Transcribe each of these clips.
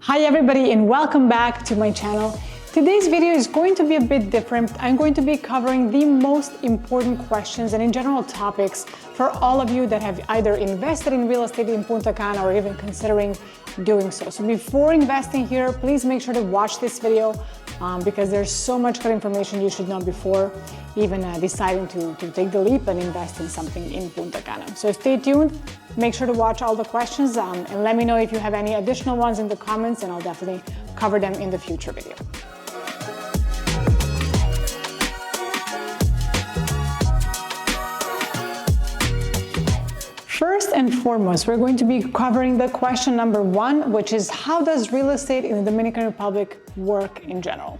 Hi everybody and welcome back to my channel. Today's video is going to be a bit different. I'm going to be covering the most important questions and in general topics for all of you that have either invested in real estate in Punta Cana or even considering doing so. So before investing here, please make sure to watch this video because there's so much good information you should know before even deciding to take the leap and invest in something in Punta Cana. So stay tuned. Make sure to watch all the questions and let me know if you have any additional ones in the comments and I'll definitely cover them in the future video. First and foremost, we're going to be covering the question number one, which is how does real estate in the Dominican Republic work in general?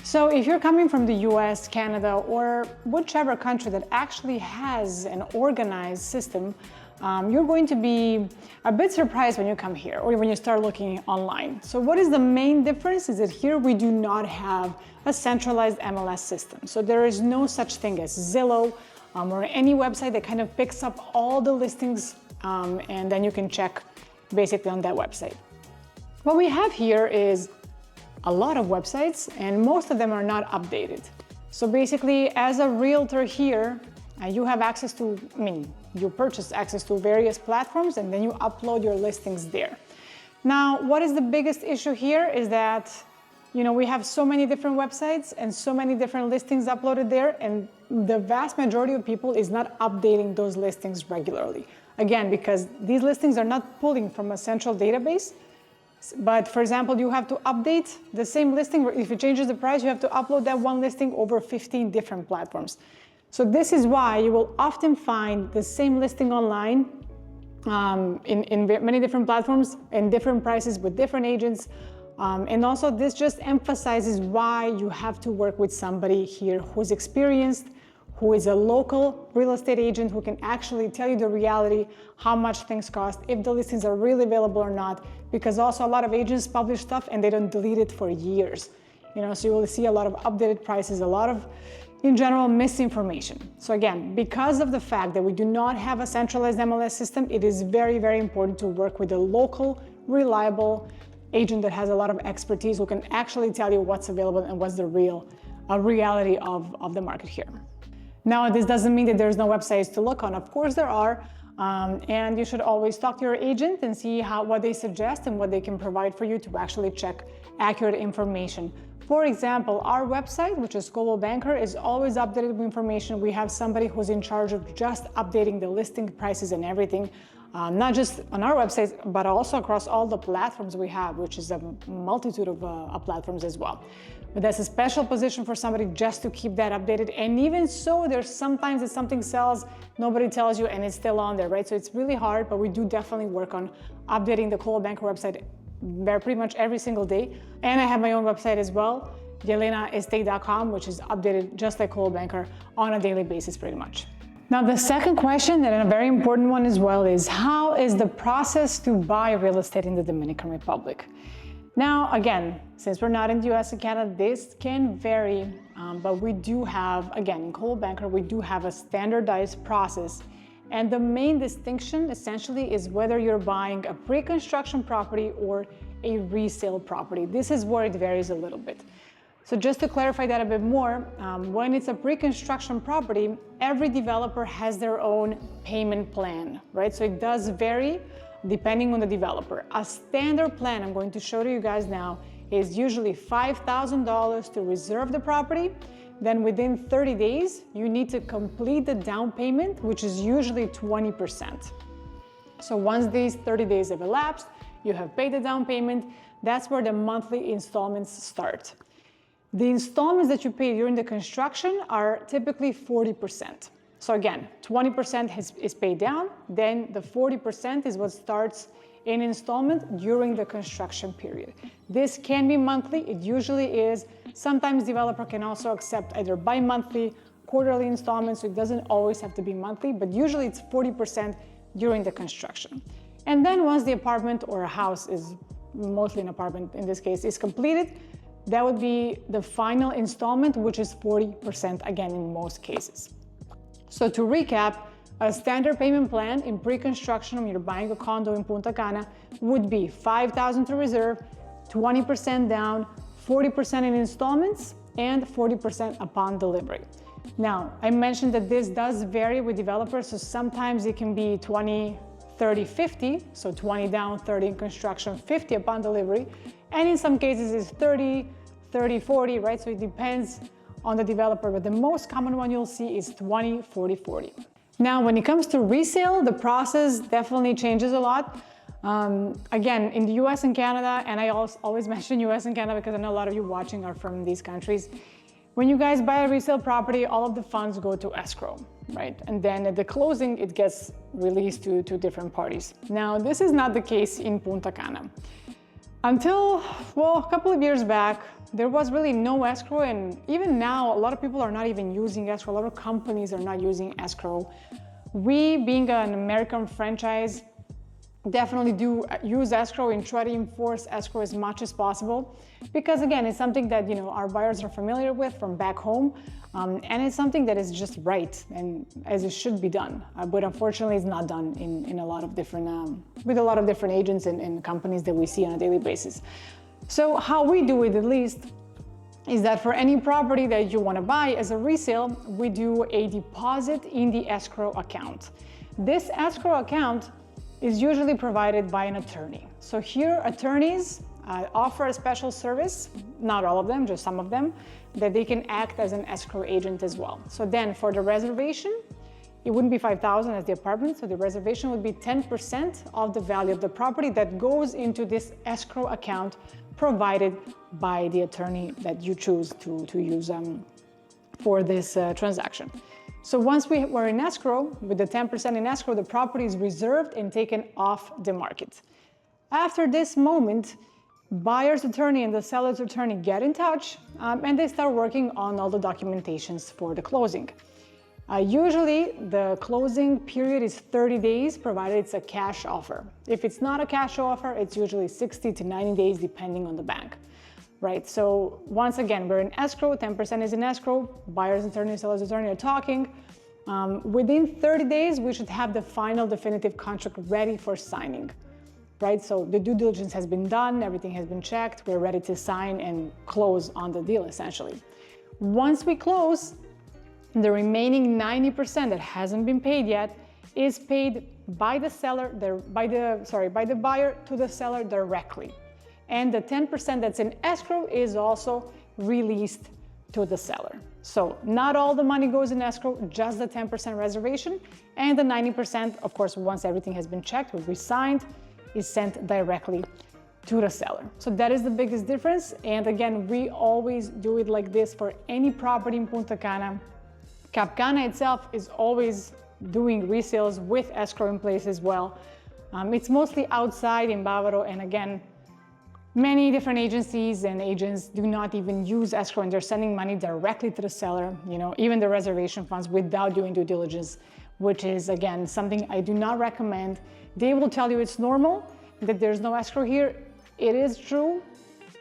So if you're coming from the US, Canada, or whichever country that actually has an organized system, you're going to be a bit surprised when you come here or when you start looking online. So what is the main difference is that here we do not have a centralized MLS system. So there is no such thing as Zillow or any website that kind of picks up all the listings and then you can check basically on that website. What we have here is a lot of websites and most of them are not updated. So basically as a realtor here, you have access to, you purchase access to various platforms and then you upload your listings there. Now, what is the biggest issue here is that, we have so many different websites and so many different listings uploaded there, and the vast majority of people is not updating those listings regularly. Again, because these listings are not pulling from a central database, but for example, you have to update the same listing. If it changes the price, you have to upload that one listing over 15 different platforms. So this is why you will often find the same listing online in many different platforms and different prices with different agents. And also this just emphasizes why you have to work with somebody here who's experienced, who is a local real estate agent who can actually tell you the reality, how much things cost, if the listings are really available or not, because also a lot of agents publish stuff and they don't delete it for years. So you will see a lot of updated prices, a lot of, in general, misinformation. So again, because of the fact that we do not have a centralized MLS system, it is very, very important to work with a local, reliable agent that has a lot of expertise who can actually tell you what's available and what's the reality of the market here. Now, this doesn't mean that there's no websites to look on. Of course there are, and you should always talk to your agent and see what they suggest and what they can provide for you to actually check accurate information. For example, our website, which is Coldwell Banker, is always updated with information. We have somebody who's in charge of just updating the listing prices and everything, not just on our website, but also across all the platforms we have, which is a multitude of platforms as well. But that's a special position for somebody just to keep that updated. And even so, there's sometimes that something sells, nobody tells you, and it's still on there, right? So it's really hard, but we do definitely work on updating the Coldwell Banker website pretty much every single day. And I have my own website as well, YelenaEstate.com, which is updated just like Coldwell Banker on a daily basis pretty much. Now, the second question, and a very important one as well, is how is the process to buy real estate in the Dominican Republic? Now, again, since we're not in the US and Canada, this can vary, but we do have, again, in Coldwell Banker, we do have a standardized process. And the main distinction essentially is whether you're buying a pre-construction property or a resale property. This is where it varies a little bit. So just to clarify that a bit more, when it's a pre-construction property, every developer has their own payment plan, right? So it does vary depending on the developer. A standard plan I'm going to show to you guys now is usually $5,000 to reserve the property. Then within 30 days, you need to complete the down payment, which is usually 20%. So once these 30 days have elapsed, you have paid the down payment, that's where the monthly installments start. The installments that you pay during the construction are typically 40%. So again, 20% is paid down, then the 40% is what starts in installment during the construction period. This can be monthly, it usually is. Sometimes developer can also accept either bi-monthly, quarterly installments, so it doesn't always have to be monthly, but usually it's 40% during the construction. And then once the apartment or a house is, mostly an apartment in this case, is completed, that would be the final installment, which is 40% again in most cases. So to recap, a standard payment plan in pre-construction when you're buying a condo in Punta Cana would be $5,000 to reserve, 20% down, 40% in installments, and 40% upon delivery. Now, I mentioned that this does vary with developers, so sometimes it can be 20, 30, 50, so 20 down, 30 in construction, 50 upon delivery, and in some cases it's 30, 30, 40, right? So it depends on the developer, but the most common one you'll see is 20, 40, 40. Now, when it comes to resale, the process definitely changes a lot. Again, in the US and Canada, and I always mention US and Canada because I know a lot of you watching are from these countries. When you guys buy a resale property, all of the funds go to escrow, right? And then at the closing, it gets released to different parties. Now, this is not the case in Punta Cana. Until, well, a couple of years back, there was really no escrow, and even now, a lot of people are not even using escrow. A lot of companies are not using escrow. We, being an American franchise, definitely do use escrow and try to enforce escrow as much as possible, because again, it's something that our buyers are familiar with from back home, and it's something that is just right and as it should be done. But unfortunately, it's not done in a lot of different with a lot of different agents and companies that we see on a daily basis. So how we do it, at least, is that for any property that you want to buy as a resale, we do a deposit in the escrow account. This escrow account is usually provided by an attorney. So here, attorneys offer a special service, not all of them, just some of them, that they can act as an escrow agent as well. So then for the reservation, it wouldn't be $5,000 as the apartment, so the reservation would be 10% of the value of the property that goes into this escrow account provided by the attorney that you choose to use for this transaction. So once we were in escrow, with the 10% in escrow, the property is reserved and taken off the market. After this moment, buyer's attorney and the seller's attorney get in touch and they start working on all the documentations for the closing. Usually, the closing period is 30 days, provided it's a cash offer. If it's not a cash offer, it's usually 60 to 90 days, depending on the bank. Right, so once again, we're in escrow, 10% is in escrow, buyer's attorney, seller's attorney are talking. Within 30 days, we should have the final definitive contract ready for signing, right? So the due diligence has been done, everything has been checked, we're ready to sign and close on the deal, essentially. Once we close, the remaining 90% that hasn't been paid yet is paid by the seller, by the buyer to the seller directly. And the 10% that's in escrow is also released to the seller. So not all the money goes in escrow, just the 10% reservation, and the 90%, of course, once everything has been checked, will be signed, is sent directly to the seller. So that is the biggest difference. And again, we always do it like this for any property in Punta Cana. Cap Cana itself is always doing resales with escrow in place as well. It's mostly outside in Bavaro, and again, many different agencies and agents do not even use escrow, and they're sending money directly to the seller, even the reservation funds, without doing due diligence, which is, again, something I do not recommend. They will tell you it's normal, that there's no escrow here. It is true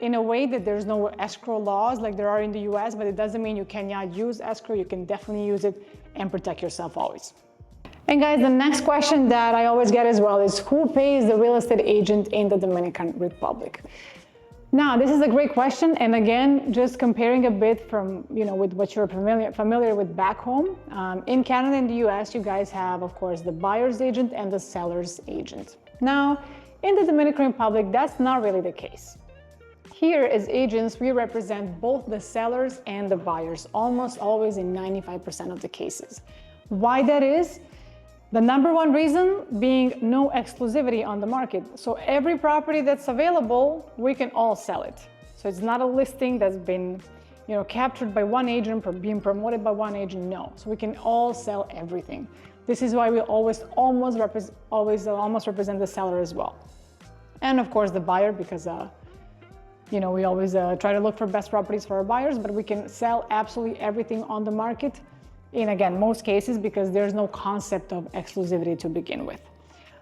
in a way that there's no escrow laws like there are in the US, but it doesn't mean you cannot use escrow. You can definitely use it and protect yourself always. And guys, the next question that I always get as well is, who pays the real estate agent in the Dominican Republic? Now, this is a great question. And again, just comparing a bit from, with what you're familiar with back home. In Canada and the US, you guys have, of course, the buyer's agent and the seller's agent. Now, in the Dominican Republic, that's not really the case. Here, as agents, we represent both the sellers and the buyers, almost always in 95% of the cases. Why that is? The number one reason being no exclusivity on the market. So every property that's available, we can all sell it. So it's not a listing that's been, captured by one agent or being promoted by one agent. No. So we can all sell everything. This is why we always almost represent the seller as well. And of course the buyer, because we always try to look for best properties for our buyers, but we can sell absolutely everything on the market in, again, most cases, because there's no concept of exclusivity to begin with.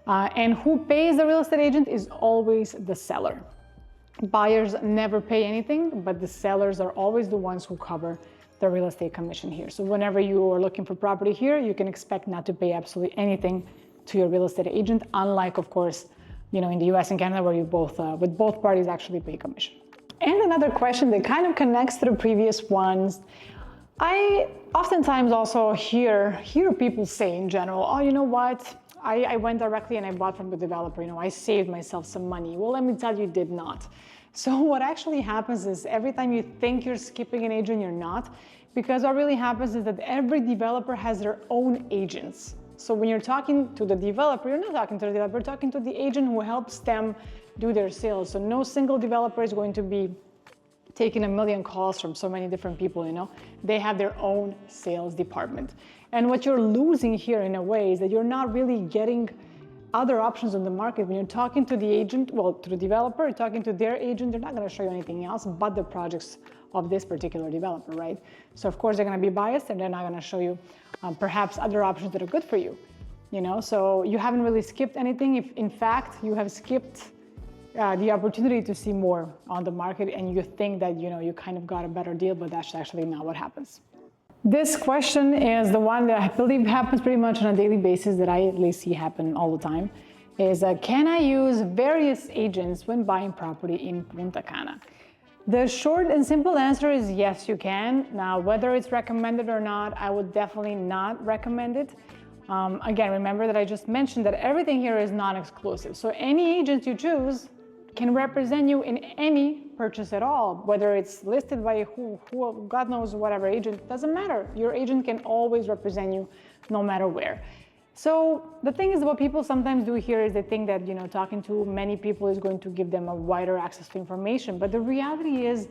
And who pays the real estate agent is always the seller. Buyers never pay anything, but the sellers are always the ones who cover the real estate commission here. So whenever you are looking for property here, you can expect not to pay absolutely anything to your real estate agent, unlike, of course, in the US and Canada, where you both, with both parties actually pay commission. And another question that kind of connects to the previous ones, I oftentimes also hear people say in general, oh, you know what? I went directly and I bought from the developer, I saved myself some money. Well, let me tell you, did not. So what actually happens is every time you think you're skipping an agent, you're not, because what really happens is that every developer has their own agents. So when you're talking to the developer, you're not talking to the developer, you're talking to the agent who helps them do their sales. So no single developer is going to be taking a million calls from so many different people, They have their own sales department. And what you're losing here in a way is that you're not really getting other options on the market. When you're talking to the agent, to the developer, you're talking to their agent, they're not going to show you anything else but the projects of this particular developer, right? So of course they're going to be biased and they're not going to show you perhaps other options that are good for you, So you haven't really skipped anything. If in fact you have skipped the opportunity to see more on the market and you think that, you kind of got a better deal, but that's actually not what happens. This question is the one that I believe happens pretty much on a daily basis, that I at least see happen all the time, is can I use various agents when buying property in Punta Cana? The short and simple answer is yes, you can. Now, whether it's recommended or not, I would definitely not recommend it. Again, remember that I just mentioned that everything here is non-exclusive. So any agent you choose can represent you in any purchase at all, whether it's listed by who God knows, whatever agent, doesn't matter. Your agent can always represent you no matter where. So the thing is, what people sometimes do here is they think that, talking to many people is going to give them a wider access to information. But the reality is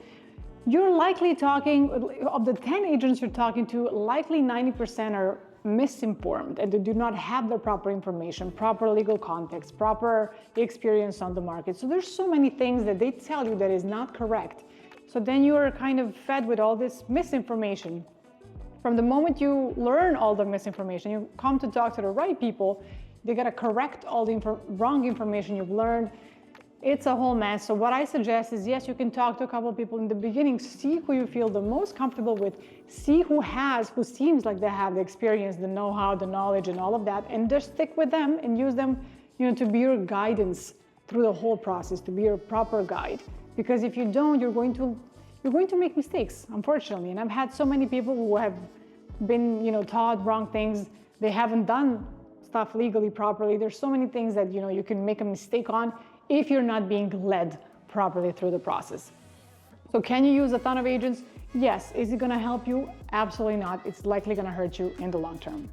you're likely talking, of the 10 agents you're talking to, likely 90% are misinformed and they do not have the proper information, proper legal context, proper experience on the market. So there's so many things that they tell you that is not correct. So then you are kind of fed with all this misinformation. From the moment you learn all the misinformation, you come to talk to the right people, they gotta correct all the wrong information you've learned. It's a whole mess. So what I suggest is, yes, you can talk to a couple of people in the beginning, see who you feel the most comfortable with, see who seems like they have the experience, the know-how, the knowledge, and all of that, and just stick with them and use them, to be your guidance through the whole process, to be your proper guide. Because if you don't, you're going to make mistakes, unfortunately. And I've had so many people who have been, taught wrong things. They haven't done stuff legally properly. There's so many things that, you can make a mistake on if you're not being led properly through the process. So can you use a ton of agents? Yes. Is it gonna help you? Absolutely not. It's likely gonna hurt you in the long term.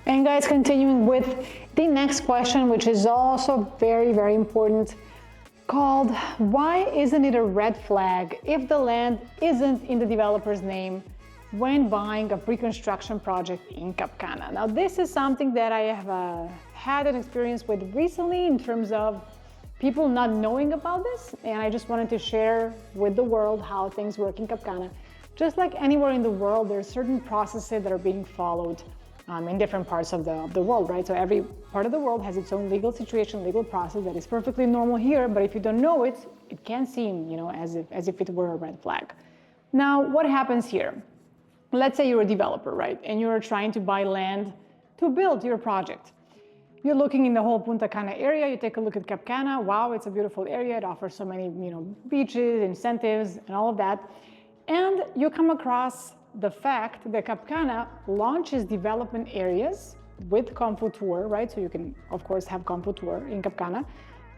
And guys, continuing with the next question, which is also very, very important, called, why isn't it a red flag if the land isn't in the developer's name when buying a pre-construction project in Cap Cana? Now, this is something that I have had an experience with recently in terms of people not knowing about this, and I just wanted to share with the world how things work in Cap Cana. Just like anywhere in the world, there are certain processes that are being followed in different parts of the world, right? So every part of the world has its own legal situation, legal process that is perfectly normal here, but if you don't know it, it can seem, as if it were a red flag. Now, what happens here? Let's say you're a developer, right? And you're trying to buy land to build your project. You're looking in the whole Punta Cana area, you take a look at Cap Cana, wow, it's a beautiful area, it offers so many, beaches, incentives, and all of that. And you come across the fact that Cap Cana launches development areas with Comfutur, right? So you can, of course, have Comfutur in Cap Cana.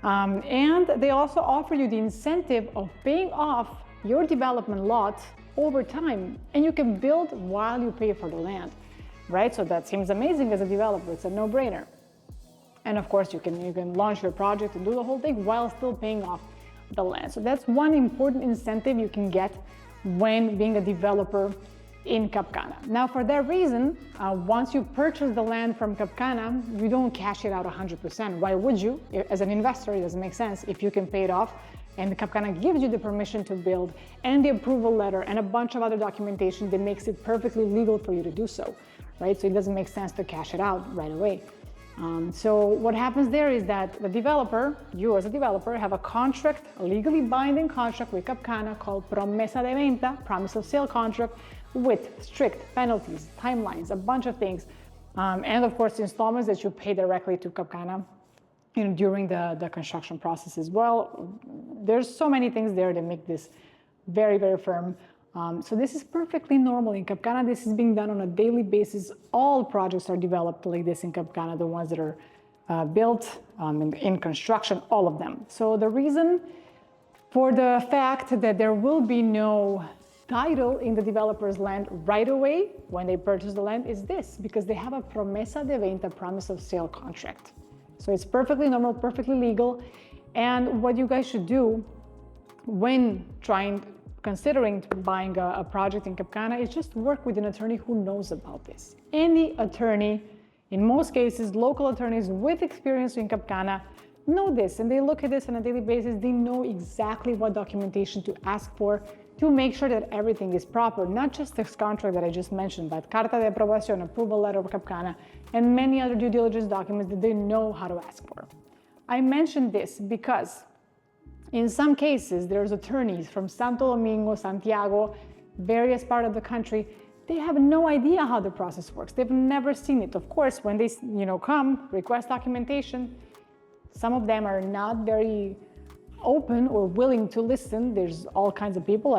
And they also offer you the incentive of paying off your development lot over time. And you can build while you pay for the land, right? So that seems amazing as a developer, it's a no-brainer. And of course, you can launch your project and do the whole thing while still paying off the land. So that's one important incentive you can get when being a developer in Cap Cana. Now, for that reason, once you purchase the land from Cap Cana, you don't cash it out 100%. Why would you? As an investor, it doesn't make sense if you can pay it off. And Cap Cana gives you the permission to build and the approval letter and a bunch of other documentation that makes it perfectly legal for you to do so, right? So it doesn't make sense to cash it out right away. So what happens there is that the developer, you as a developer, have a contract, a legally binding contract with Cap Cana called Promesa de Venta, promise of sale contract, with strict penalties, timelines, a bunch of things. And of course, installments that you pay directly to Cap Cana during the construction process as well. There's so many things there that make this very, very firm. So this is perfectly normal in Cap Cana. This is being done on a daily basis. All projects are developed like this in Cap Cana, the ones that are built in construction, all of them. So the reason for the fact that there will be no title in the developer's land right away when they purchase the land is this, because they have a promesa de venta, promise of sale contract. So it's perfectly normal, perfectly legal. And what you guys should do when considering buying a project in Cap Cana is just work with an attorney who knows about this. Any attorney, in most cases, local attorneys with experience in Cap Cana know this, and they look at this on a daily basis. They know exactly what documentation to ask for to make sure that everything is proper, not just this contract that I just mentioned, but carta de aprobación, approval letter of Cap Cana, and many other due diligence documents that they know how to ask for. I mentioned this because in some cases, there's attorneys from Santo Domingo, Santiago, various parts of the country. They have no idea how the process works. They've never seen it. Of course, when they come, request documentation, some of them are not very open or willing to listen. There's all kinds of people.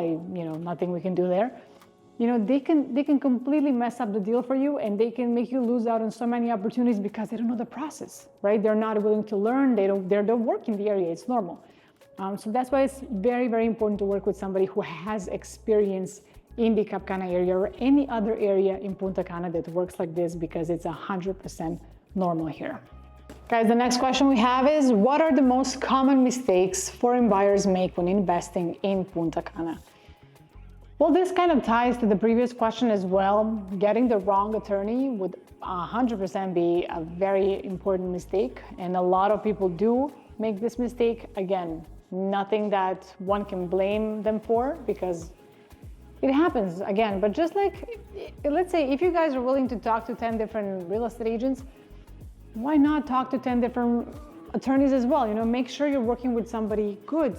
Nothing we can do there. They can completely mess up the deal for you, and they can make you lose out on so many opportunities because they don't know the process, right? They're not willing to learn. They don't work in the area. It's normal. So that's why it's very, very important to work with somebody who has experience in the Cap Cana area or any other area in Punta Cana that works like this, because it's 100% normal here. Guys, the next question we have is, what are the most common mistakes foreign buyers make when investing in Punta Cana? Well, this kind of ties to the previous question as well. Getting the wrong attorney would 100% be a very important mistake, and a lot of people do make this mistake. Again, nothing that one can blame them for, because it happens again. But just like, let's say if you guys are willing to talk to 10 different real estate agents, why not talk to 10 different attorneys as well? Make sure you're working with somebody good.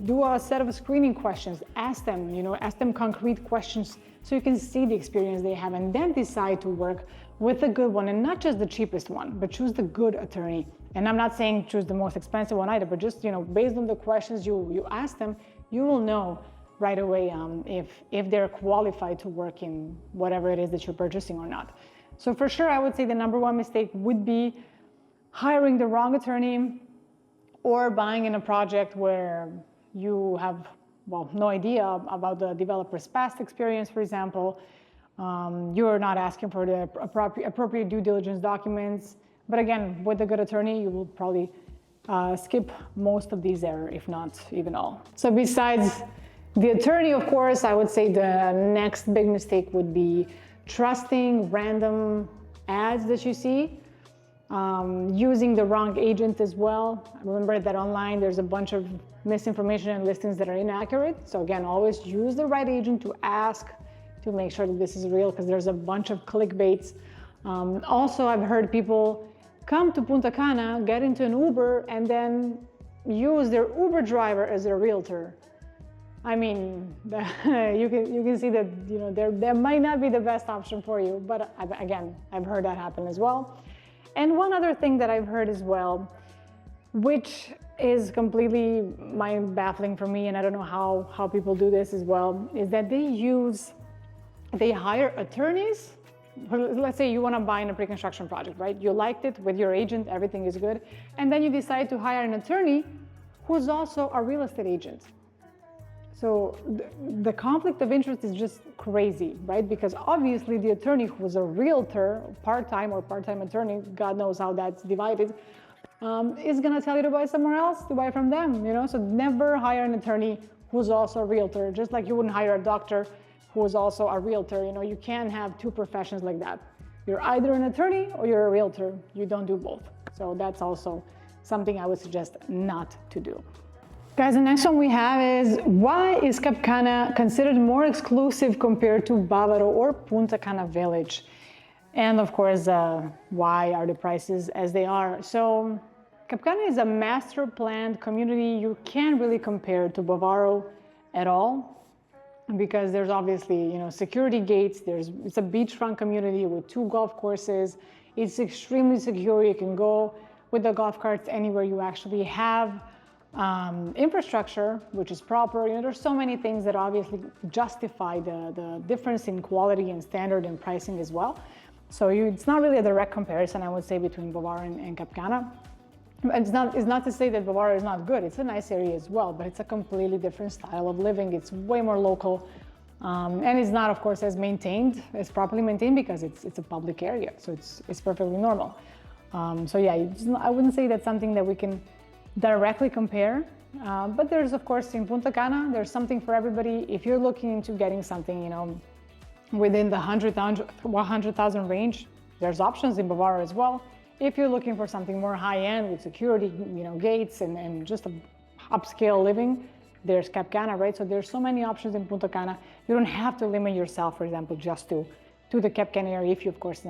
Do a set of screening questions. Ask them concrete questions so you can see the experience they have, and then decide to work with a good one, and not just the cheapest one, but choose the good attorney. And I'm not saying choose the most expensive one either, but just, based on the questions you ask them, you will know right away if they're qualified to work in whatever it is that you're purchasing or not. So for sure, I would say the number one mistake would be hiring the wrong attorney, or buying in a project where you have, no idea about the developer's past experience, for example. You're not asking for the appropriate due diligence documents. But again, with a good attorney, you will probably skip most of these errors, if not even all. So besides the attorney, of course, I would say the next big mistake would be trusting random ads that you see, using the wrong agent as well. Remember that online there's a bunch of misinformation and listings that are inaccurate. So again, always use the right agent to ask to make sure that this is real, because there's a bunch of clickbaits. Also, I've heard people come to Punta Cana, get into an Uber, and then use their Uber driver as their realtor. I mean, you can see that that might not be the best option for you, but again, I've heard that happen as well. And one other thing that I've heard as well, which is completely mind-baffling for me, and I don't know how people do this as well, is that they hire attorneys. Let's say you want to buy in a pre-construction project, right? You liked it with your agent, everything is good, and then you decide to hire an attorney who's also a real estate agent. So the conflict of interest is just crazy, right? Because obviously the attorney who's a realtor, part-time attorney, God knows how that's divided, is gonna tell you to buy somewhere else, to buy from them, So never hire an attorney who's also a realtor, just like you wouldn't hire a doctor who is also a realtor. You can't have two professions like that. You're either an attorney or you're a realtor. You don't do both. So that's also something I would suggest not to do. Guys, the next one we have is, why is Cap Cana considered more exclusive compared to Bavaro or Punta Cana Village? And of course, why are the prices as they are? So Cap Cana is a master planned community. You can't really compare to Bavaro at all, because there's obviously, security gates. It's a beachfront community with 2 golf courses. It's extremely secure. You can go with the golf carts anywhere you actually have infrastructure, which is proper. There's so many things that obviously justify the difference in quality and standard and pricing as well. So it's not really a direct comparison, I would say, between Bavaro and Cap Cana. It's not to say that Bavaro is not good. It's a nice area as well, but it's a completely different style of living. It's way more local, and it's not, of course, as properly maintained because it's a public area. So it's perfectly normal. So yeah, I wouldn't say that's something that we can directly compare, but there's, of course, in Punta Cana, there's something for everybody. If you're looking into getting something, within the 100,000 range, there's options in Bavaro as well. If you're looking for something more high-end with security, gates and just a upscale living, there's Cap Cana, right? So there's so many options in Punta Cana. You don't have to limit yourself, for example, just to the Cap Cana area. If you, of course,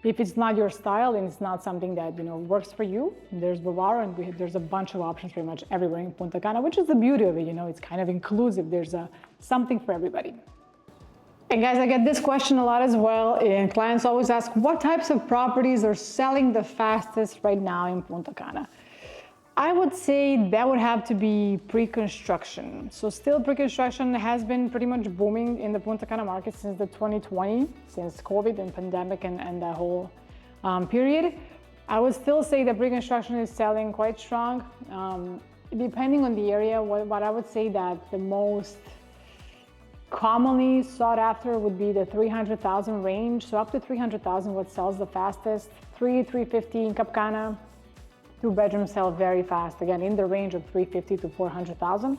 if it's not your style and it's not something that works for you, there's Bavaro, and there's a bunch of options pretty much everywhere in Punta Cana, which is the beauty of it. It's kind of inclusive. There's something for everybody. And guys, I get this question a lot as well, and clients always ask, what types of properties are selling the fastest right now in Punta Cana? I would say that would have to be pre-construction. So still pre-construction has been pretty much booming in the Punta Cana market since the 2020, since COVID and pandemic and that whole period. I would still say that pre-construction is selling quite strong. Depending on the area, what I would say that the most commonly sought after would be the 300,000 range. So up to 300,000, what sells the fastest. 350 in Cap Cana. 2 bedrooms sell very fast. Again, in the range of 350 to 400,000,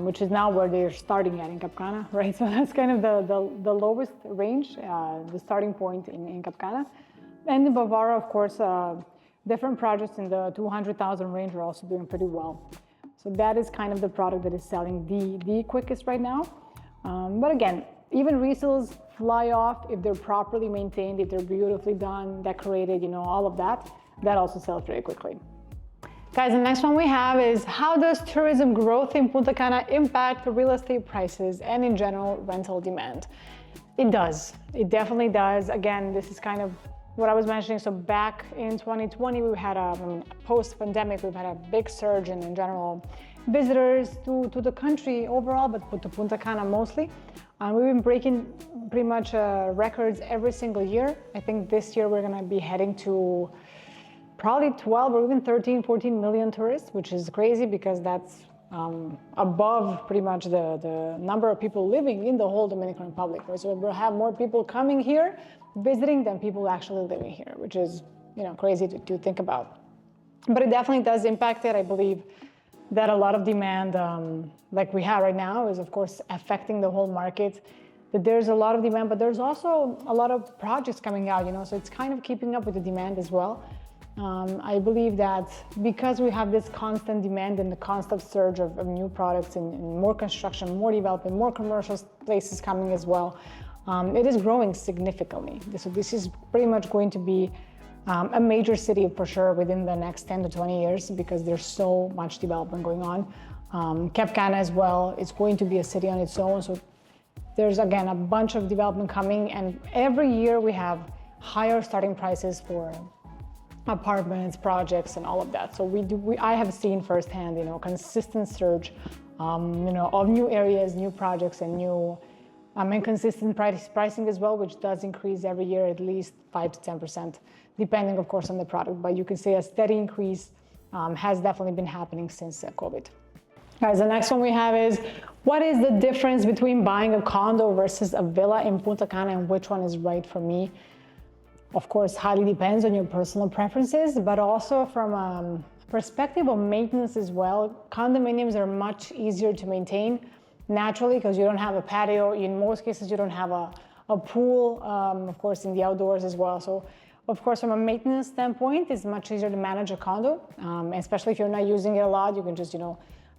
which is now where they're starting at in Cap Cana, right? So that's kind of the lowest range, the starting point in Cap Cana. And in Bavaro, of course, different projects in the 200,000 range are also doing pretty well. So that is kind of the product that is selling the quickest right now. But again, even resales fly off if they're properly maintained, if they're beautifully done, decorated, all of that. That also sells very quickly. Guys, the next one we have is, how does tourism growth in Punta Cana impact real estate prices and in general rental demand? It does. It definitely does. Again, this is kind of what I was mentioning. So back in 2020, we had post-pandemic, we've had a big surge in general visitors to the country overall, but to Punta Cana mostly. We've been breaking pretty much records every single year. I think this year we're gonna be heading to probably 12 or even 13, 14 million tourists, which is crazy because that's above pretty much the number of people living in the whole Dominican Republic. Right? So we'll have more people coming here, visiting, than people actually living here, which is crazy to think about. But it definitely does impact it. I believe that a lot of demand, like we have right now, is of course affecting the whole market. That there's a lot of demand, but there's also a lot of projects coming out, so it's kind of keeping up with the demand as well. I believe that because we have this constant demand and the constant surge of new products and more construction, more development, more commercial places coming as well, it is growing significantly. So this is pretty much going to be a major city for sure within the next 10 to 20 years because there's so much development going on. Cap Cana as well is going to be a city on its own. So there's, again, a bunch of development coming, and every year we have higher starting prices for apartments, projects, and all of that. So I have seen firsthand, consistent surge, of new areas, new projects, and new and consistent pricing as well, which does increase every year at least 5 to 10%, depending, of course, on the product. But you can say a steady increase has definitely been happening since COVID. Guys, the next one we have is, what is the difference between buying a condo versus a villa in Punta Cana, and which one is right for me? Of course, highly depends on your personal preferences, but also from a perspective of maintenance as well. Condominiums are much easier to maintain naturally because you don't have a patio. In most cases, you don't have a pool, of course, in the outdoors as well. So, of course, from a maintenance standpoint, it's much easier to manage a condo, especially if you're not using it a lot. You can just,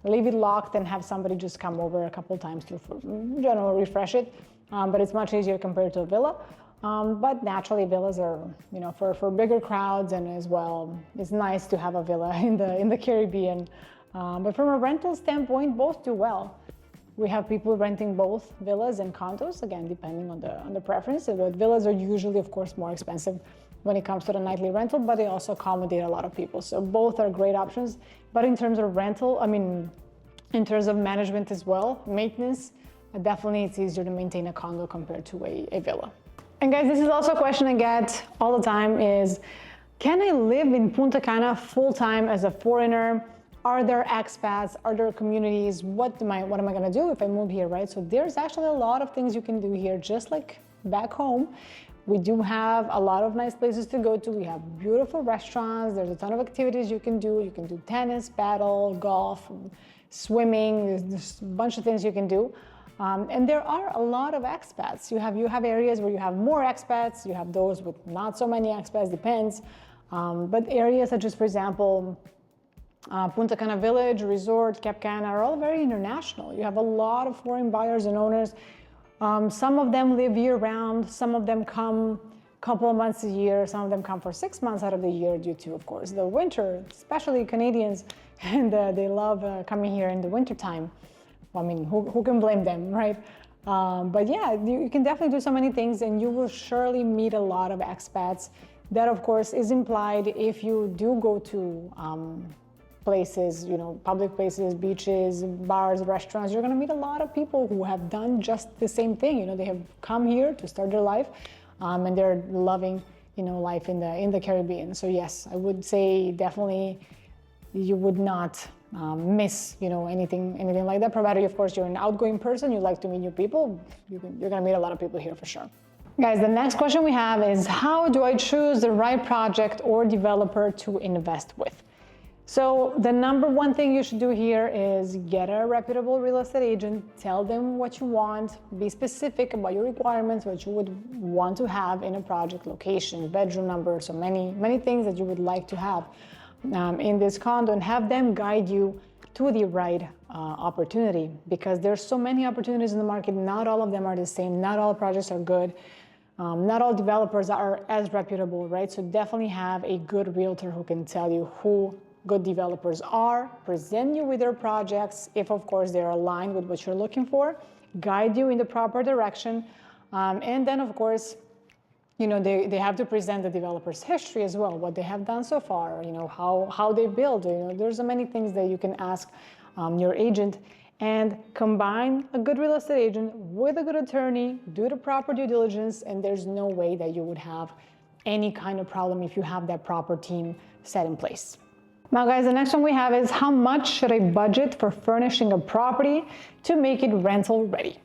leave it locked and have somebody just come over a couple times to, in general, refresh it. But it's much easier compared to a villa. But naturally, villas are, for bigger crowds, and as well, it's nice to have a villa in the Caribbean. But from a rental standpoint, both do well. We have people renting both villas and condos, again, depending on the preference. But villas are usually, of course, more expensive when it comes to the nightly rental, but they also accommodate a lot of people. So both are great options. But in terms of rental, in terms of management as well, maintenance, definitely it's easier to maintain a condo compared to a villa. And guys, this is also a question I get all the time is, can I live in Punta Cana full-time as a foreigner? Are there expats? Are there communities? What am I gonna do if I move here, right? So there's actually a lot of things you can do here, just like back home. We do have a lot of nice places to go to. We have beautiful restaurants. There's a ton of activities you can do. You can do tennis, paddle, golf, swimming. There's a bunch of things you can do. And there are a lot of expats. You have areas where you have more expats. You have those with not so many expats, depends. But areas such as, for example, Punta Cana Village, Resort, Cap Cana are all very international. You have a lot of foreign buyers and owners. Some of them live year-round. Some of them come a couple of months a year. Some of them come for 6 months out of the year due to, of course, the winter, especially Canadians, and they love coming here in the wintertime. I mean, who can blame them, right? But yeah, you can definitely do so many things, and you will surely meet a lot of expats. That, of course, is implied if you do go to places, public places, beaches, bars, restaurants. You're going to meet a lot of people who have done just the same thing. They have come here to start their life, and they're loving, life in the Caribbean. So yes, I would say definitely you would not miss, anything like that. Provided, of course, you're an outgoing person, you like to meet new people. You're going to meet a lot of people here for sure. Guys, the next question we have is, how do I choose the right project or developer to invest with? So the number one thing you should do here is get a reputable real estate agent, tell them what you want, be specific about your requirements, what you would want to have in a project, location, bedroom number, so many things that you would like to have in this condo, and have them guide you to the right opportunity, because there's so many opportunities in the market. Not all of them are the same. Not all projects are good. Not all developers are as reputable, right? So definitely have a good realtor who can tell you who good developers are, present you with their projects, if of course they're aligned with what you're looking for, guide you in the proper direction, and then of course, they have to present the developer's history as well, what they have done so far, how they build. There's so many things that you can ask your agent, and combine a good real estate agent with a good attorney, do the proper due diligence, and there's no way that you would have any kind of problem if you have that proper team set in place. Now guys, the next one we have is, how much should I budget for furnishing a property to make it rental ready?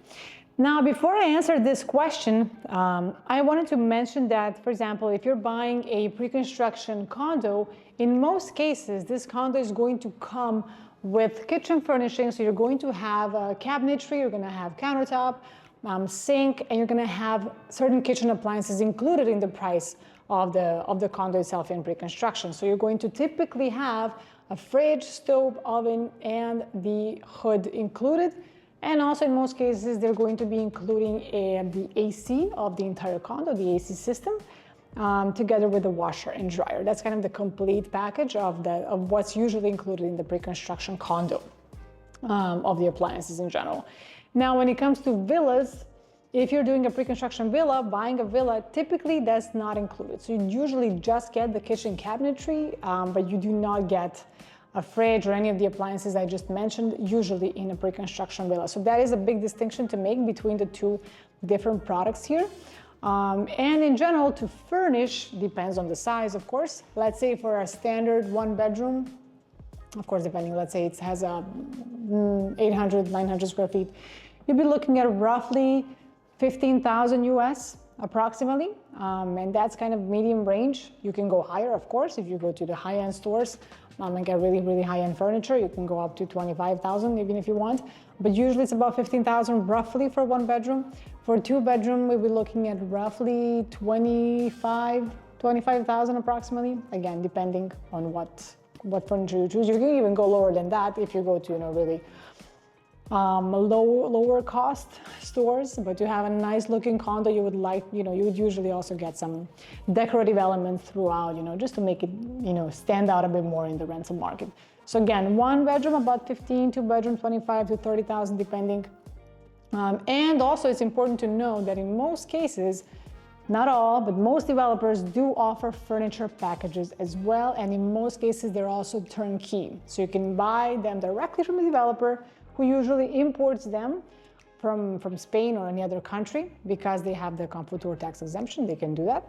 Now, before I answer this question, I wanted to mention that, for example, if you're buying a pre-construction condo, in most cases, this condo is going to come with kitchen furnishing. So you're going to have a cabinetry, you're going to have countertop, sink, and you're going to have certain kitchen appliances included in the price of the condo itself in pre-construction. So you're going to typically have a fridge, stove, oven, and the hood included. And also in most cases, they're going to be including the AC of the entire condo, the AC system, together with the washer and dryer. That's kind of the complete package of what's usually included in the pre-construction condo, of the appliances in general. Now, when it comes to villas, if you're doing a pre-construction villa, buying a villa, typically that's not included. So you usually just get the kitchen cabinetry, but you do not get a fridge or any of the appliances I just mentioned, usually in a pre-construction villa. So that is a big distinction to make between the two different products here. And in general, to furnish, depends on the size, of course. Let's say for a standard one bedroom, of course, depending, let's say it has a 800, 900 square feet, you'd be looking at roughly 15,000 US approximately, and that's kind of medium range. You can go higher, of course, if you go to the high-end stores and get really high-end furniture, you can go up to 25,000 even if you want, but usually it's about 15,000 roughly for one bedroom. For two bedroom, we'll be looking at roughly 25,000 approximately, again, depending on what furniture you choose. You can even go lower than that if you go to really lower cost stores, but to have a nice looking condo, you would usually also get some decorative elements throughout, just to make it, stand out a bit more in the rental market. So again, one bedroom about 15, two bedroom 25 to 30,000 depending. And also it's important to know that in most cases, Not all, but most developers do offer furniture packages as well, and in most cases they're also turnkey. So you can buy them directly from the developer, who usually imports them from Spain or any other country, because they have the Confutur tax exemption. They can do that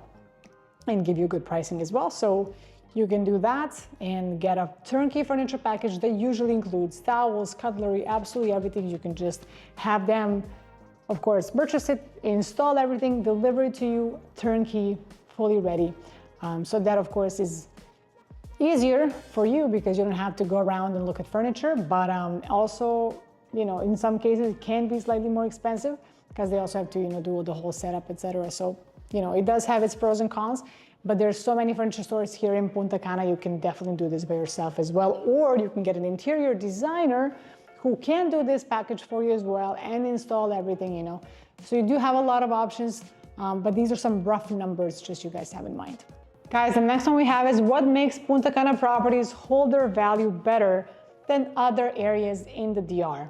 and give you good pricing as well. So you can do that and get a turnkey furniture package that usually includes towels, cutlery, absolutely everything. You can just have them, of course, purchase it, install everything, deliver it to you, turnkey, fully ready. So that, of course, is easier for you because you don't have to go around and look at furniture, but also, you know, in some cases it can be slightly more expensive because they also have to, you know, do the whole setup, etc. So, you know, it does have its pros and cons, but there's so many furniture stores here in Punta Cana, you can definitely do this by yourself as well, or you can get an interior designer who can do this package for you as well and install everything, you know. So you do have a lot of options, but these are some rough numbers just you guys have in mind. Guys, the next one we have is what makes Punta Cana properties hold their value better than other areas in the DR.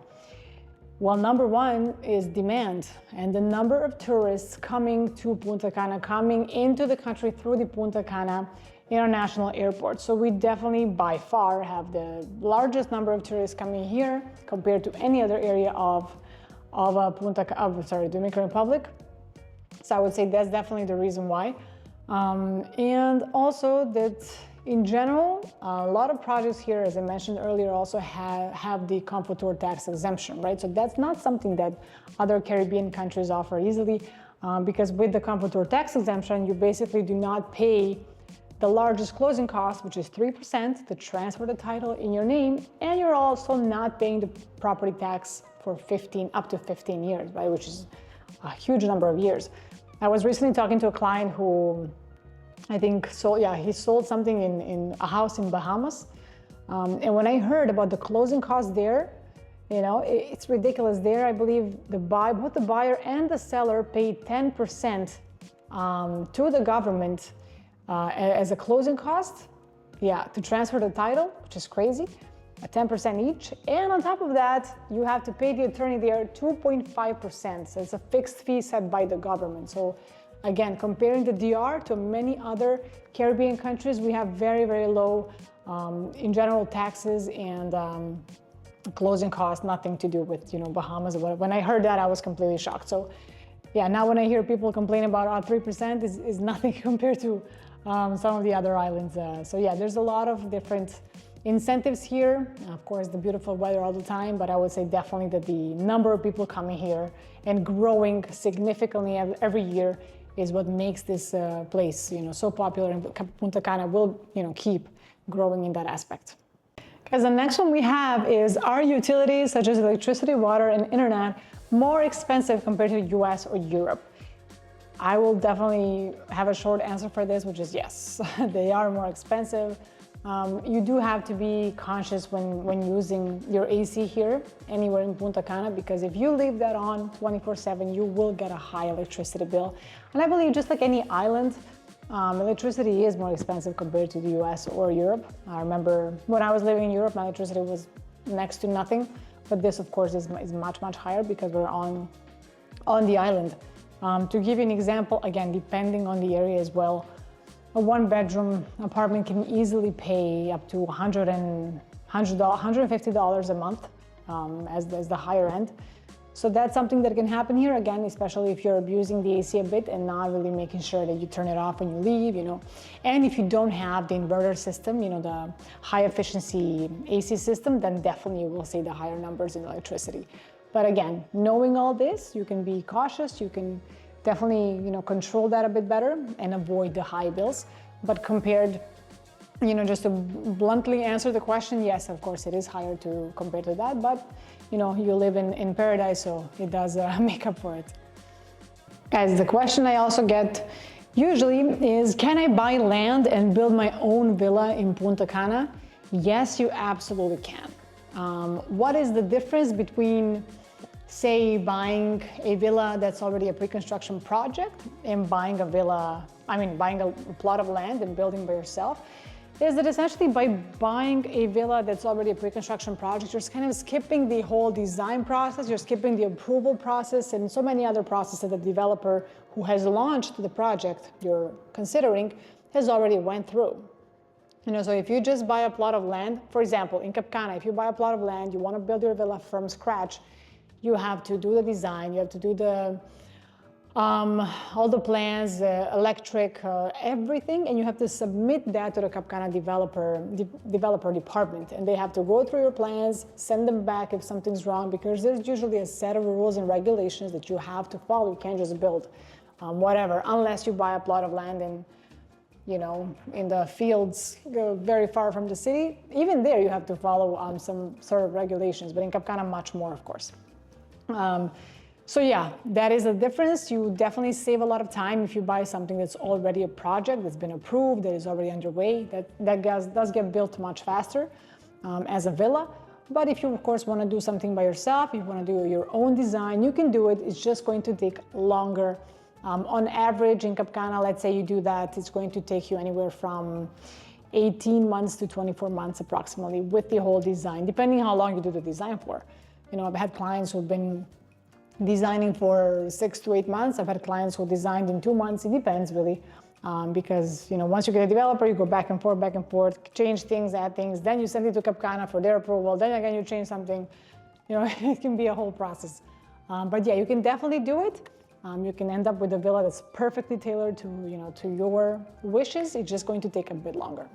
Well, number one is demand and the number of tourists coming to Punta Cana, coming into the country through the Punta Cana International Airport. So we definitely by far have the largest number of tourists coming here compared to any other area of Dominican Republic. So I would say that's definitely the reason why. And also that in general, a lot of projects here, as I mentioned earlier, also have the Confutur tax exemption, right? So that's not something that other Caribbean countries offer easily, because with the Confutur tax exemption, you basically do not pay the largest closing cost, which is 3%, to transfer the title in your name, and you're also not paying the property tax for up to 15 years, right? Which is a huge number of years. I was recently talking to a client who I think he sold something in a house in Bahamas. And when I heard about the closing costs there, you know, it's ridiculous. There, I believe both the buyer and the seller paid 10% to the government as a closing cost, to transfer the title, which is crazy, 10% each. And on top of that, you have to pay the attorney there 2.5%. So it's a fixed fee set by the government. So again, comparing the DR to many other Caribbean countries, we have very, very low, in general, taxes and closing costs, nothing to do with, you know, Bahamas. When I heard that, I was completely shocked. So yeah, now when I hear people complain about 3% is nothing compared to some of the other islands. So yeah, there's a lot of different incentives here. Of course, the beautiful weather all the time, but I would say definitely that the number of people coming here and growing significantly every year is what makes this place, you know, so popular, and Punta Cana will, you know, keep growing in that aspect. Because the next one we have is, are utilities such as electricity, water, and internet more expensive compared to US or Europe? I will definitely have a short answer for this, which is yes, they are more expensive. You do have to be conscious when using your AC here anywhere in Punta Cana, because if you leave that on 24/7, you will get a high electricity bill. And I believe just like any island, electricity is more expensive compared to the US or Europe. I remember when I was living in Europe, my electricity was next to nothing, but this of course is much, much higher because we're on the island. To give you an example, again, depending on the area as well, a one-bedroom apartment can easily pay up to $150 a month as the higher end. So that's something that can happen here, again, especially if you're abusing the AC a bit and not really making sure that you turn it off when you leave, you know. And if you don't have the inverter system, you know, the high efficiency AC system, then definitely you will see the higher numbers in electricity. But again, knowing all this, you can be cautious, you can definitely, you know, control that a bit better and avoid the high bills. But compared, you know, just to bluntly answer the question, yes, of course it is higher compared to that, but you know, you live in paradise, so it does make up for it. Guys, the question I also get usually is, can I buy land and build my own villa in Punta Cana? Yes, you absolutely can. What is the difference between, say, buying a villa that's already a pre-construction project and buying a plot of land and building by yourself? is that essentially by buying a villa that's already a pre-construction project, you're kind of skipping the whole design process, you're skipping the approval process and so many other processes that the developer who has launched the project you're considering has already went through. So if you just buy a plot of land, for example, in Cap Cana, if you buy a plot of land, you want to build your villa from scratch, you have to do the design, you have to do the all the plans, electric, everything, and you have to submit that to the Cap Cana developer department, and they have to go through your plans, send them back if something's wrong, because there's usually a set of rules and regulations that you have to follow. You can't just build whatever, unless you buy a plot of land in the fields very far from the city. Even there you have to follow some sort of regulations, but in Cap Cana much more, of course. So yeah, that is a difference. You definitely save a lot of time if you buy something that's already a project that's been approved, that is already underway. That does get built much faster as a villa. But if you, of course, want to do something by yourself, if you want to do your own design, you can do it. It's just going to take longer. On average, in Cap Cana, let's say you do that, it's going to take you anywhere from 18 months to 24 months approximately with the whole design, depending how long you do the design for. I've had clients who've been designing for 6 to 8 months. I've had clients who designed in 2 months. It depends really, because once you get a developer, you go back and forth, change things, add things, then you send it to Cap Cana for their approval, then again you change something. It can be a whole process. But yeah, you can definitely do it. You can end up with a villa that's perfectly tailored to your wishes. It's just going to take a bit longer.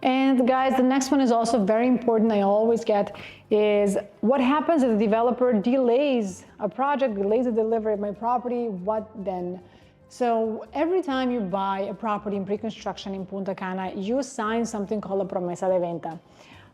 And guys, the next one is also very important. I always get is what happens if the developer delays a project, delays the delivery of my property, what then? So every time you buy a property in pre-construction in Punta Cana, you sign something called a promesa de venta,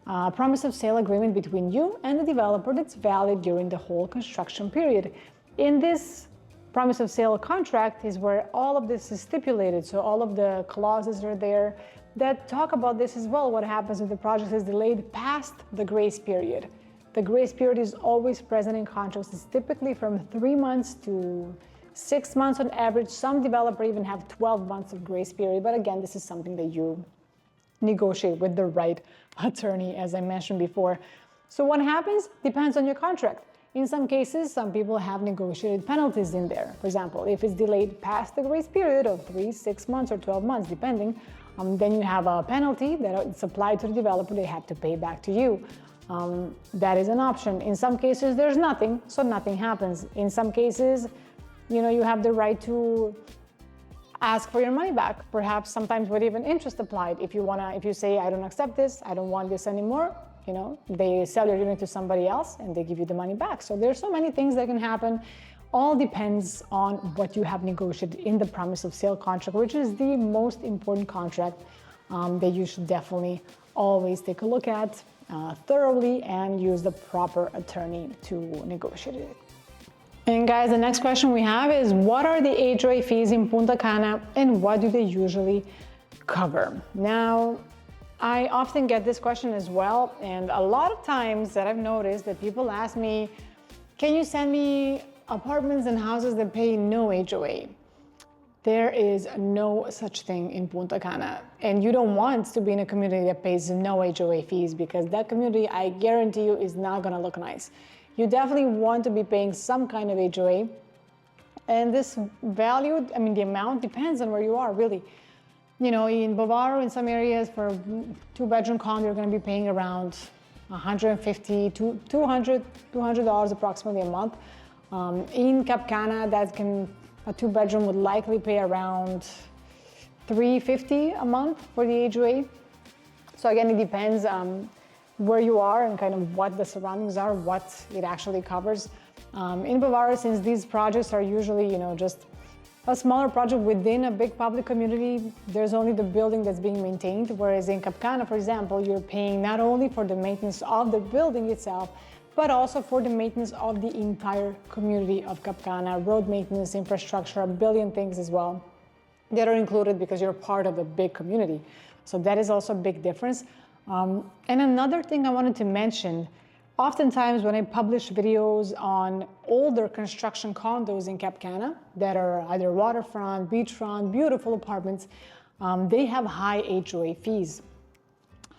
a promise of sale agreement between you and the developer that's valid during the whole construction period. In this promise of sale contract is where all of this is stipulated. So all of the clauses are there that talk about this as well. What happens if the project is delayed past the grace period? The grace period is always present in contracts. It's typically from 3 months to 6 months on average. Some developers even have 12 months of grace period. But again, this is something that you negotiate with the right attorney, as I mentioned before. So what happens depends on your contract. In some cases, some people have negotiated penalties in there. For example, if it's delayed past the grace period of 3, 6 months, or 12 months, depending, then you have a penalty that is applied to the developer. They have to pay back to you. That is an option. In some cases, there's nothing, so nothing happens. In some cases, you have the right to ask for your money back, perhaps sometimes with even interest applied. If you say, I don't accept this, I don't want this anymore, they sell your unit to somebody else and they give you the money back. So there's so many things that can happen. All depends on what you have negotiated in the promise of sale contract, which is the most important contract that you should definitely always take a look at thoroughly and use the proper attorney to negotiate it. And guys, the next question we have is, what are the HOA fees in Punta Cana and what do they usually cover? Now, I often get this question as well, and a lot of times that I've noticed that people ask me, can you send me apartments and houses that pay no HOA? There is no such thing in Punta Cana, and you don't want to be in a community that pays no HOA fees, because that community, I guarantee you, is not gonna look nice. You definitely want to be paying some kind of HOA, and this value, the amount depends on where you are, really. In Bavaro, in some areas, for a 2-bedroom condo, you're going to be paying around $150 to $200 approximately a month. In Cap Cana, a 2-bedroom would likely pay around $350 a month for the HOA. So again, it depends where you are and kind of what the surroundings are, what it actually covers. In Bavaro, since these projects are usually, just a smaller project within a big public community, there's only the building that's being maintained, whereas in Cap Cana, for example, you're paying not only for the maintenance of the building itself, but also for the maintenance of the entire community of Cap Cana, road maintenance, infrastructure, a billion things as well that are included because you're part of a big community. So that is also a big difference. And another thing I wanted to mention, oftentimes when I publish videos on older construction condos in Cap Cana that are either waterfront, beachfront, beautiful apartments, they have high HOA fees.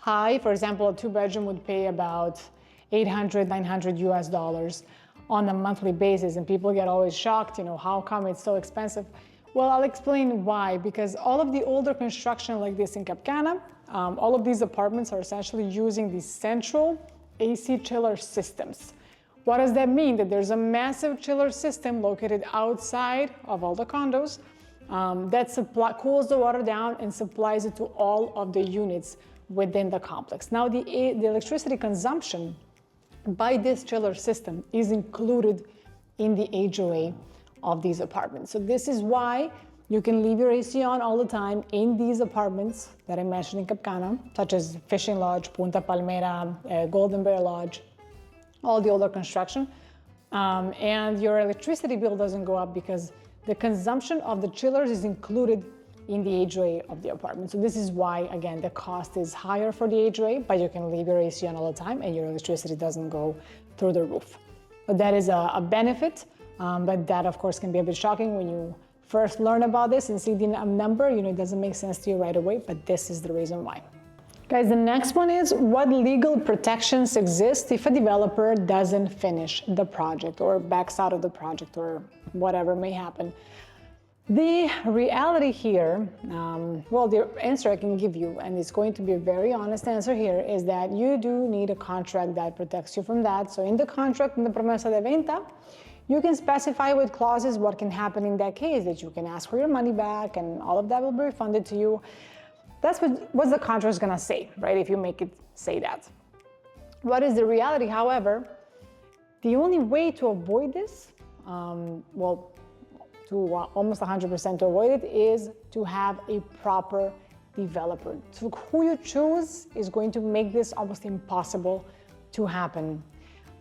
high. For example, a 2-bedroom would pay about 800, 900 US dollars on a monthly basis, and people get always shocked, how come it's so expensive? Well, I'll explain why, because all of the older construction like this in Cap Cana, all of these apartments are essentially using these central AC chiller systems. What does that mean? That there's a massive chiller system located outside of all the condos that cools the water down and supplies it to all of the units within the complex. Now, the electricity consumption by this chiller system is included in the HOA of these apartments. So this is why you can leave your AC on all the time in these apartments that I mentioned in Cap Cana, such as Fishing Lodge, Punta Palmera, Golden Bear Lodge, all the older construction. And your electricity bill doesn't go up because the consumption of the chillers is included in the HOA of the apartment. So this is why, again, the cost is higher for the HOA, but you can leave your AC on all the time and your electricity doesn't go through the roof. But that is a benefit, but that of course can be a bit shocking when you first learn about this and see the number, it doesn't make sense to you right away, but this is the reason why. Guys, the next one is what legal protections exist if a developer doesn't finish the project or backs out of the project or whatever may happen. The reality here, the answer I can give you, and it's going to be a very honest answer here, is that you do need a contract that protects you from that. So in the contract, in the promesa de venta, you can specify with clauses what can happen in that case, that you can ask for your money back and all of that will be refunded to you. That's what the contract is gonna say, right? If you make it say that. What is the reality, however? The only way to avoid this, almost 100% to avoid it, is to have a proper developer. So who you choose is going to make this almost impossible to happen.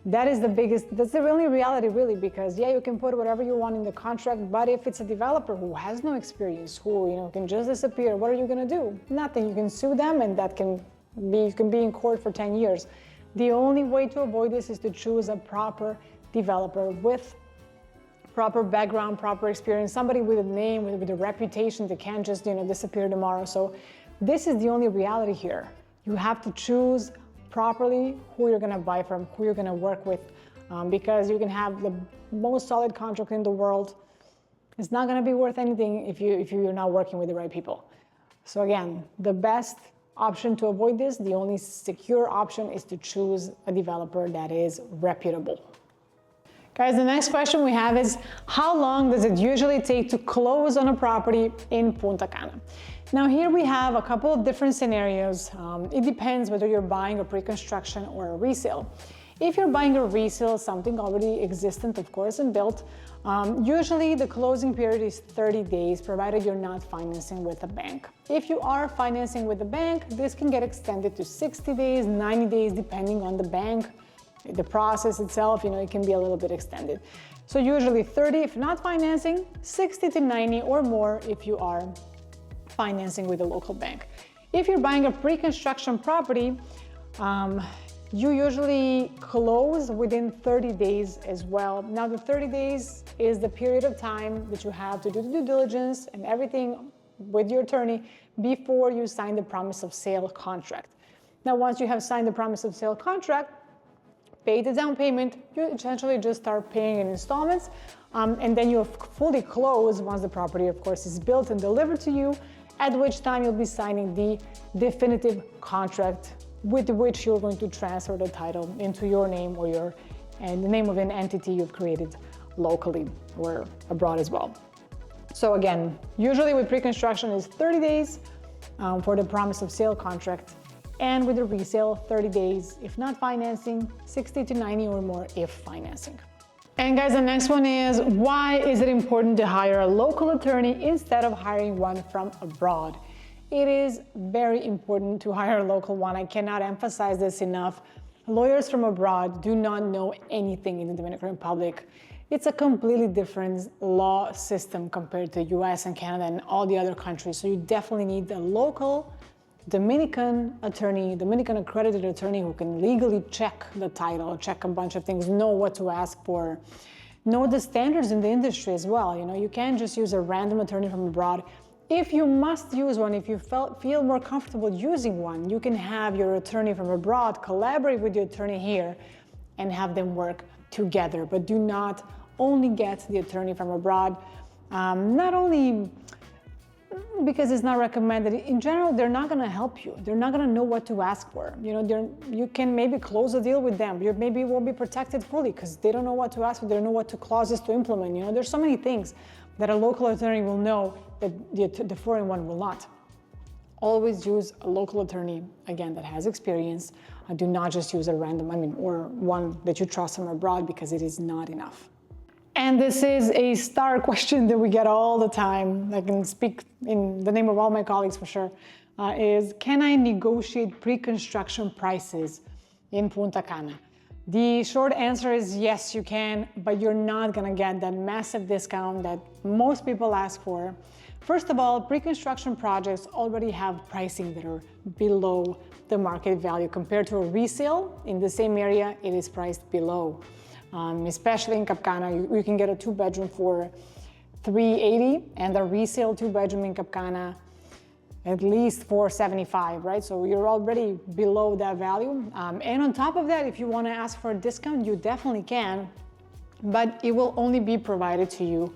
That's the only reality really, because you can put whatever you want in the contract, but if it's a developer who has no experience, who can just disappear, what are you gonna do? Nothing. You can sue them and you can be in court for 10 years. The only way to avoid this is to choose a proper developer with proper background, proper experience, somebody with a name, with a reputation that can't just disappear tomorrow. So this is the only reality here. You have to choose properly who you're gonna buy from, who you're gonna work with, because you can have the most solid contract in the world. It's not gonna be worth anything if you're not working with the right people. So again, the best option to avoid this, the only secure option, is to choose a developer that is reputable. Guys, the next question we have is, how long does it usually take to close on a property in Punta Cana? Now here we have a couple of different scenarios. It depends whether you're buying a pre-construction or a resale. If you're buying a resale, something already existent, of course, and built, usually the closing period is 30 days, provided you're not financing with a bank. If you are financing with a bank, this can get extended to 60 days, 90 days, depending on the bank. The process itself, it can be a little bit extended. So usually 30 if not financing, 60 to 90 or more if you are financing with a local bank. If you're buying a pre-construction property, you usually close within 30 days as well. Now the 30 days is the period of time that you have to do the due diligence and everything with your attorney before you sign the promise of sale contract. Now once you have signed the promise of sale contract, pay the down payment, you essentially just start paying in installments, and then you fully close once the property, of course, is built and delivered to you, at which time you'll be signing the definitive contract with which you're going to transfer the title into your name or and the name of an entity you've created locally or abroad as well. So again, usually with pre-construction is 30 days for the promise of sale contract, and with the resale, 30 days if not financing, 60 to 90 or more if financing. And guys, the next one is, why is it important to hire a local attorney instead of hiring one from abroad? It is very important to hire a local one. I cannot emphasize this enough. Lawyers from abroad do not know anything in the Dominican Republic. It's a completely different law system compared to US and Canada and all the other countries. So you definitely need a local Dominican attorney, Dominican accredited attorney who can legally check the title, check a bunch of things, know what to ask for, know the standards in the industry as well. You can't just use a random attorney from abroad If you must use one, if you feel more comfortable using one, you can have your attorney from abroad collaborate with your attorney here and have them work together. But do not only get the attorney from abroad, not only because it's not recommended. In general, they're not going to help you. They're not going to know what to ask for. You can maybe close a deal with them. You maybe won't be protected fully because they don't know what to ask for. They don't know what clauses to implement. There's so many things that a local attorney will know that the foreign one will not. Always use a local attorney, again, that has experience. Do not just use a random, or one that you trust from abroad, because it is not enough. And this is a star question that we get all the time. I can speak in the name of all my colleagues for sure, is can I negotiate pre-construction prices in Punta Cana? The short answer is yes, you can, but you're not gonna get that massive discount that most people ask for. First of all, pre-construction projects already have pricing that are below the market value. Compared to a resale in the same area, it is priced below. Especially in Cap Cana, you can get a 2-bedroom for $380 and a resale 2-bedroom in Cap Cana at least $475, right? So you're already below that value. And on top of that, if you want to ask for a discount, you definitely can, but it will only be provided to you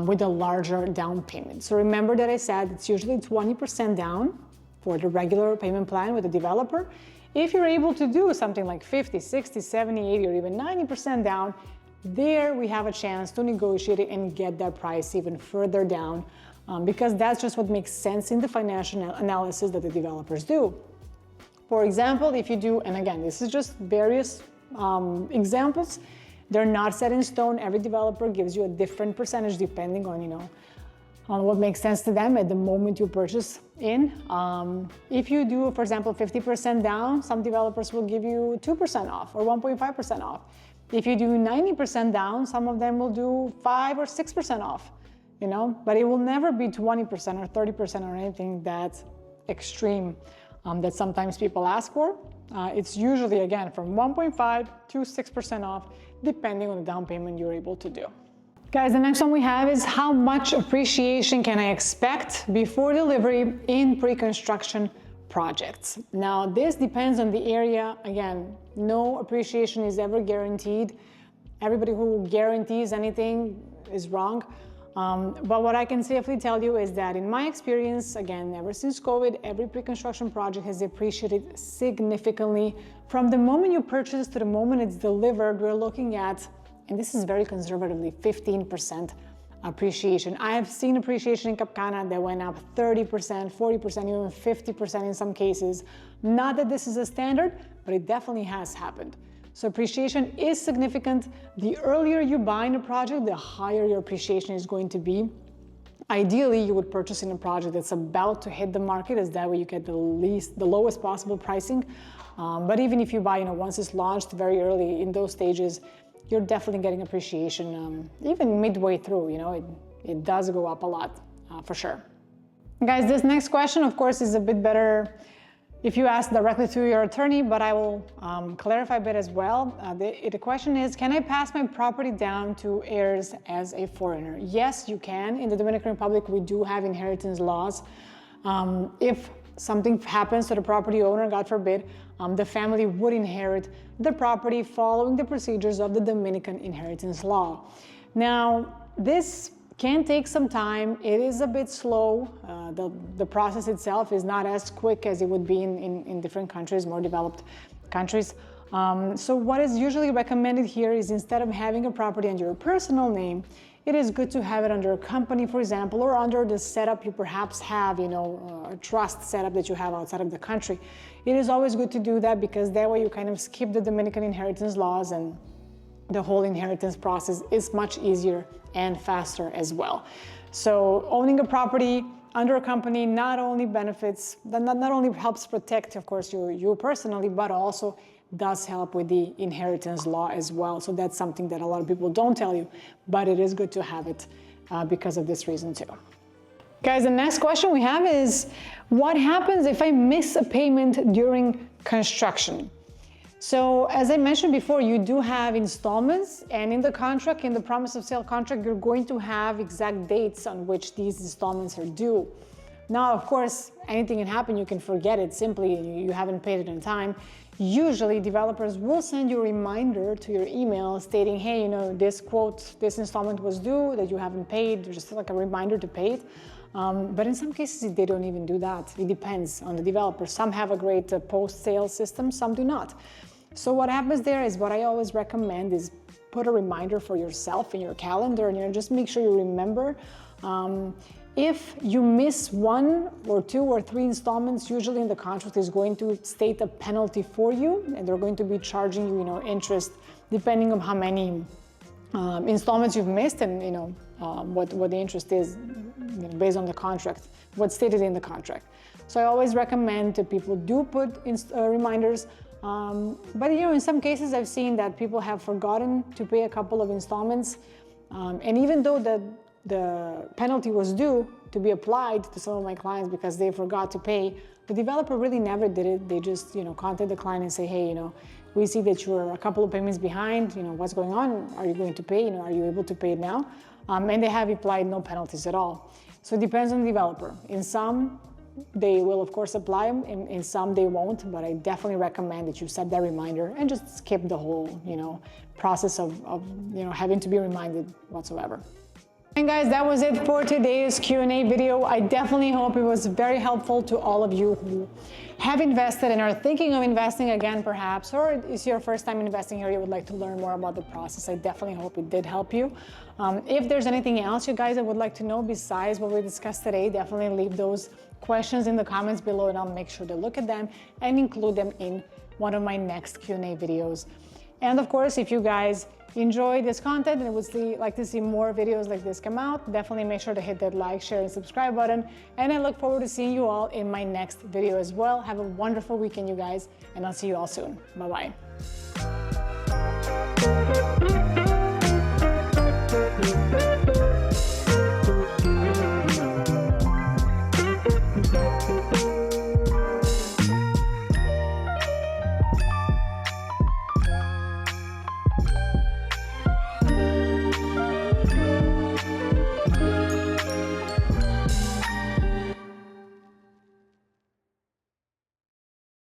with a larger down payment. So remember that I said it's usually 20% down for the regular payment plan with the developer. If you're able to do something like 50, 60, 70, 80, or even 90% down, there we have a chance to negotiate it and get that price even further down, because that's just what makes sense in the financial analysis that the developers do. For example, if you do, and again, this is just various examples, they're not set in stone. Every developer gives you a different percentage depending on, on what makes sense to them at the moment you purchase in. If you do, for example, 50% down, some developers will give you 2% off or 1.5% off. If you do 90% down, some of them will do 5 or 6% off, but it will never be 20% or 30% or anything that's extreme that sometimes people ask for. It's usually, again, from 1.5 to 6% off, depending on the down payment you're able to do. Guys, the next one we have is how much appreciation can I expect before delivery in pre-construction projects? Now, this depends on the area. Again, no appreciation is ever guaranteed. Everybody who guarantees anything is wrong. But what I can safely tell you is that in my experience, again, ever since COVID, every pre-construction project has appreciated significantly. From the moment you purchase to the moment it's delivered, we're looking at, and this is very conservatively, 15% appreciation. I have seen appreciation in Cap Cana that went up 30%, 40%, even 50% in some cases. Not that this is a standard, but it definitely has happened. So appreciation is significant. The earlier you buy in a project, the higher your appreciation is going to be. Ideally, you would purchase in a project that's about to hit the market, as that way you get the lowest possible pricing. But even if you buy, once it's launched very early in those stages, you're definitely getting appreciation. Even midway through, it does go up a lot for sure. Guys, this next question, of course, is a bit better if you ask directly to your attorney, but I will clarify a bit as well. The question is, can I pass my property down to heirs as a foreigner? Yes, you can. In the Dominican Republic, we do have inheritance laws. If something happens to the property owner, God forbid, the family would inherit the property following the procedures of the Dominican inheritance law. Now, this can take some time. It is a bit slow. The process itself is not as quick as it would be in different countries, more developed countries. So what is usually recommended here is, instead of having a property under your personal name, it is good to have it under a company, for example, or under the setup you perhaps have, a trust setup that you have outside of the country. It is always good to do that, because that way you kind of skip the Dominican inheritance laws, and the whole inheritance process is much easier and faster as well. So owning a property under a company not only benefits, not only helps protect, of course, you personally, but also does help with the inheritance law as well. So that's something that a lot of people don't tell you, but it is good to have it because of this reason too. Guys, the next question we have is, what happens if I miss a payment during construction? So as I mentioned before, you do have installments, and in the contract, in the promise of sale contract, you're going to have exact dates on which these installments are due. Now, of course, anything can happen. You can forget it simply, you haven't paid it in time. Usually developers will send you a reminder to your email stating, hey, this installment was due that you haven't paid, just like a reminder to pay it. But in some cases, they don't even do that. It depends on the developer. Some have a great post-sale system, some do not. So what happens there is, what I always recommend is put a reminder for yourself in your calendar, and just make sure you remember. If you miss 1 or 2 or 3 installments, usually in the contract is going to state a penalty for you, and they're going to be charging you, interest depending on how many installments you've missed, and what the interest is based on the contract, what's stated in the contract. So I always recommend that people do put reminders. But in some cases I've seen that people have forgotten to pay a couple of installments, and even though the penalty was due to be applied to some of my clients because they forgot to pay, the developer really never did it. They just contact the client and say, hey, we see that you're a couple of payments behind, what's going on? Are you going to pay? Are you able to pay it now? And they have applied no penalties at all. So it depends on the developer. In some, they will of course apply them, in some they won't, but I definitely recommend that you set that reminder and just skip the whole process of having to be reminded whatsoever. And guys, that was it for today's Q&A video. I definitely hope it was very helpful to all of you who have invested and are thinking of investing again perhaps, or it's your first time investing here, you would like to learn more about the process. I definitely hope it did help you. If there's anything else you guys would like to know besides what we discussed today, definitely leave those questions in the comments below, and I'll make sure to look at them and include them in one of my next Q&A videos. And of course, if you guys enjoy this content and would like to see more videos like this come out, definitely make sure to hit that like, share, and subscribe button. And I look forward to seeing you all in my next video as well. Have a wonderful weekend, you guys, and I'll see you all soon. Bye-bye.